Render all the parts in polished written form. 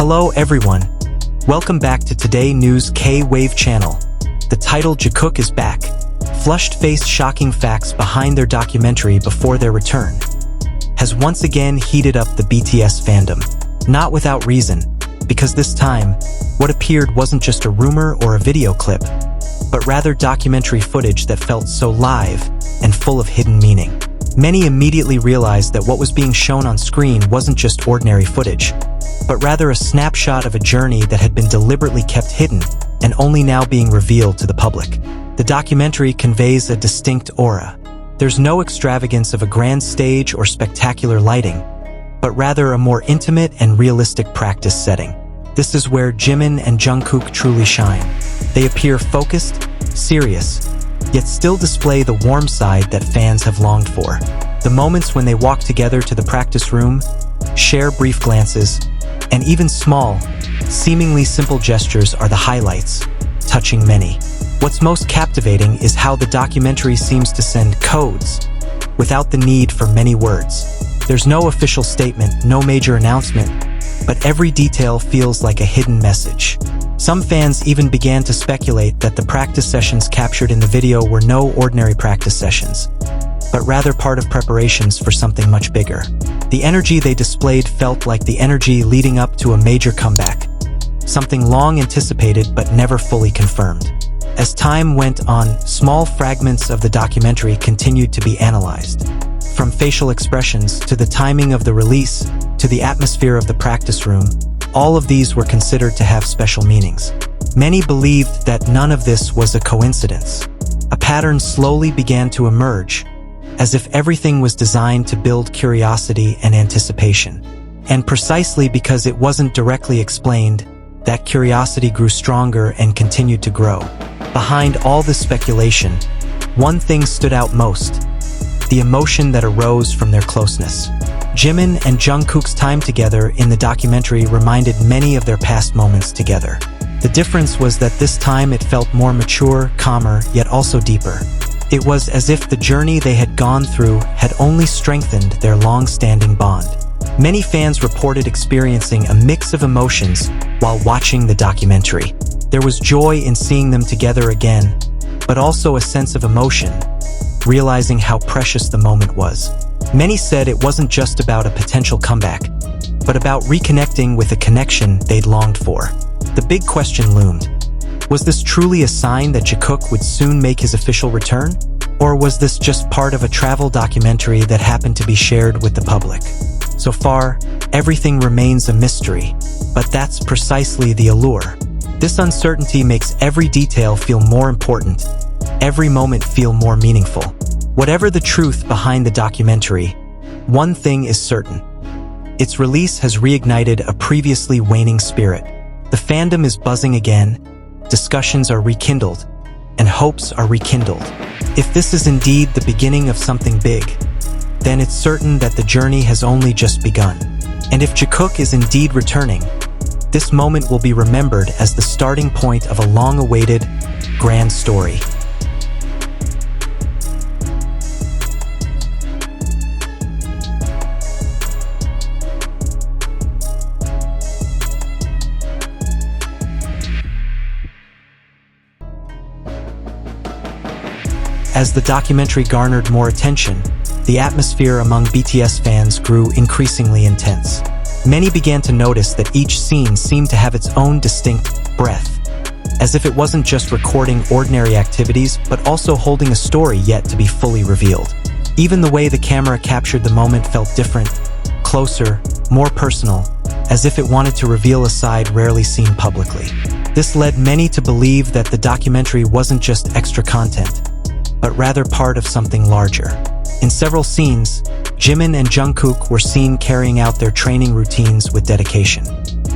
Hello everyone. Welcome back to Today News K-Wave channel. The title Jikook is back. Flushed-faced shocking facts behind their documentary before their return has once again heated up the BTS fandom. Not without reason, because this time, what appeared wasn't just a rumor or a video clip, but rather documentary footage that felt so live and full of hidden meaning. Many immediately realized that what was being shown on screen wasn't just ordinary footage, but rather a snapshot of a journey that had been deliberately kept hidden and only now being revealed to the public. The documentary conveys a distinct aura. There's no extravagance of a grand stage or spectacular lighting, but rather a more intimate and realistic practice setting. This is where Jimin and Jungkook truly shine. They appear focused, serious, yet still display the warm side that fans have longed for. The moments when they walk together to the practice room, share brief glances, and even small, seemingly simple gestures are the highlights, touching many. What's most captivating is how the documentary seems to send codes without the need for many words. There's no official statement, no major announcement, but every detail feels like a hidden message. Some fans even began to speculate that the practice sessions captured in the video were no ordinary practice sessions, but rather part of preparations for something much bigger. The energy they displayed felt like the energy leading up to a major comeback, something long anticipated but never fully confirmed. As time went on, small fragments of the documentary continued to be analyzed. From facial expressions to the timing of the release to the atmosphere of the practice room, all of these were considered to have special meanings. Many believed that none of this was a coincidence. A pattern slowly began to emerge, as if everything was designed to build curiosity and anticipation. And precisely because it wasn't directly explained, that curiosity grew stronger and continued to grow. Behind all this speculation, one thing stood out most: the emotion that arose from their closeness. Jimin and Jungkook's time together in the documentary reminded many of their past moments together. The difference was that this time it felt more mature, calmer, yet also deeper. It was as if the journey they had gone through had only strengthened their long-standing bond. Many fans reported experiencing a mix of emotions while watching the documentary. There was joy in seeing them together again, but also a sense of emotion, realizing how precious the moment was. Many said it wasn't just about a potential comeback, but about reconnecting with a connection they'd longed for. The big question loomed. Was this truly a sign that Jikook would soon make his official return? Or was this just part of a travel documentary that happened to be shared with the public? So far, everything remains a mystery, but that's precisely the allure. This uncertainty makes every detail feel more important, every moment feel more meaningful. Whatever the truth behind the documentary, one thing is certain. Its release has reignited a previously waning spirit. The fandom is buzzing again, discussions are rekindled, and hopes are rekindled. If this is indeed the beginning of something big, then it's certain that the journey has only just begun. And if Jikook is indeed returning, this moment will be remembered as the starting point of a long-awaited, grand story. As the documentary garnered more attention, the atmosphere among BTS fans grew increasingly intense. Many began to notice that each scene seemed to have its own distinct breath, as if it wasn't just recording ordinary activities, but also holding a story yet to be fully revealed. Even the way the camera captured the moment felt different, closer, more personal, as if it wanted to reveal a side rarely seen publicly. This led many to believe that the documentary wasn't just extra content, but rather part of something larger. In several scenes, Jimin and Jungkook were seen carrying out their training routines with dedication.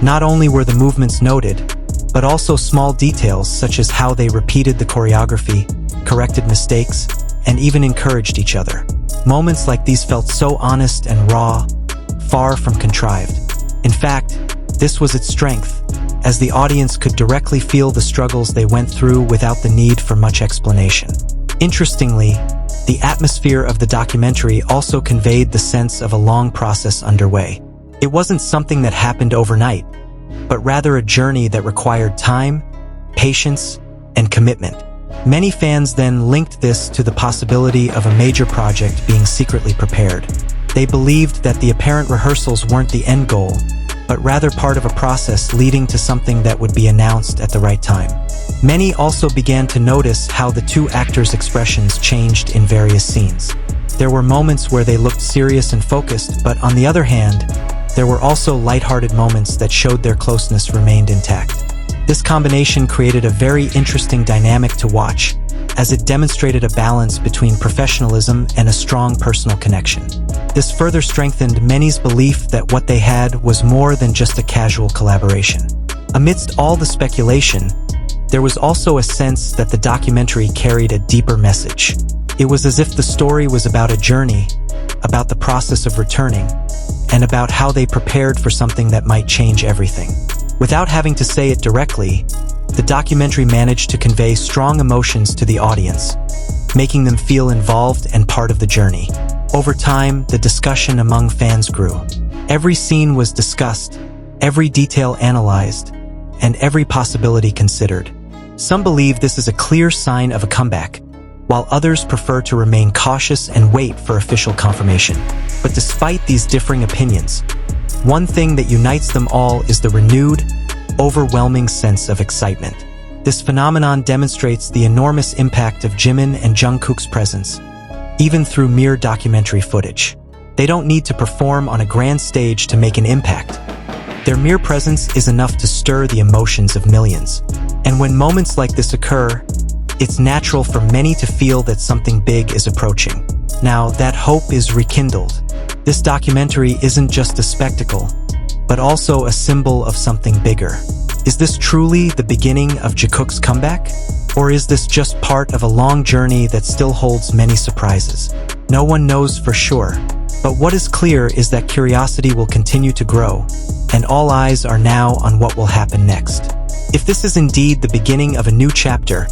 Not only were the movements noted, but also small details such as how they repeated the choreography, corrected mistakes, and even encouraged each other. Moments like these felt so honest and raw, far from contrived. In fact, this was its strength, as the audience could directly feel the struggles they went through without the need for much explanation. Interestingly, the atmosphere of the documentary also conveyed the sense of a long process underway. It wasn't something that happened overnight, but rather a journey that required time, patience, and commitment. Many fans then linked this to the possibility of a major project being secretly prepared. They believed that the apparent rehearsals weren't the end goal, but rather part of a process leading to something that would be announced at the right time. Many also began to notice how the two actors' expressions changed in various scenes. There were moments where they looked serious and focused, but on the other hand, there were also lighthearted moments that showed their closeness remained intact. This combination created a very interesting dynamic to watch, as it demonstrated a balance between professionalism and a strong personal connection. This further strengthened many's belief that what they had was more than just a casual collaboration. Amidst all the speculation, there was also a sense that the documentary carried a deeper message. It was as if the story was about a journey, about the process of returning, and about how they prepared for something that might change everything. Without having to say it directly, the documentary managed to convey strong emotions to the audience, making them feel involved and part of the journey. Over time, the discussion among fans grew. Every scene was discussed, every detail analyzed, and every possibility considered. Some believe this is a clear sign of a comeback, while others prefer to remain cautious and wait for official confirmation. But despite these differing opinions, one thing that unites them all is the renewed, overwhelming sense of excitement. This phenomenon demonstrates the enormous impact of Jimin and Jungkook's presence, even through mere documentary footage. They don't need to perform on a grand stage to make an impact. Their mere presence is enough to stir the emotions of millions. And when moments like this occur, it's natural for many to feel that something big is approaching. Now, that hope is rekindled. This documentary isn't just a spectacle, but also a symbol of something bigger. Is this truly the beginning of Jikook's comeback? Or is this just part of a long journey that still holds many surprises? No one knows for sure, but what is clear is that curiosity will continue to grow, and all eyes are now on what will happen next. If this is indeed the beginning of a new chapter,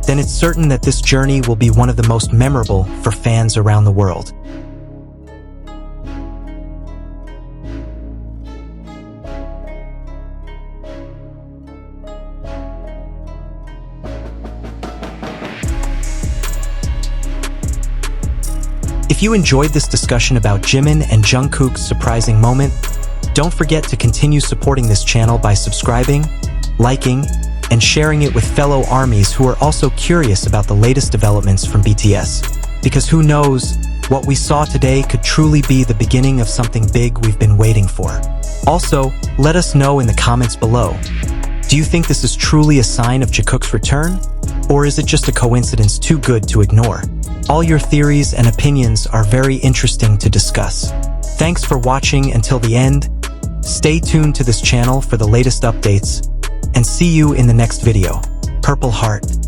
then it's certain that this journey will be one of the most memorable for fans around the world. If you enjoyed this discussion about Jimin and Jungkook's surprising moment, don't forget to continue supporting this channel by subscribing, liking, and sharing it with fellow ARMYs who are also curious about the latest developments from BTS. Because who knows, what we saw today could truly be the beginning of something big we've been waiting for. Also, let us know in the comments below. Do you think this is truly a sign of Jikook's return? Or is it just a coincidence too good to ignore? All your theories and opinions are very interesting to discuss. Thanks for watching until the end. Stay tuned to this channel for the latest updates, and see you in the next video. Purple Heart.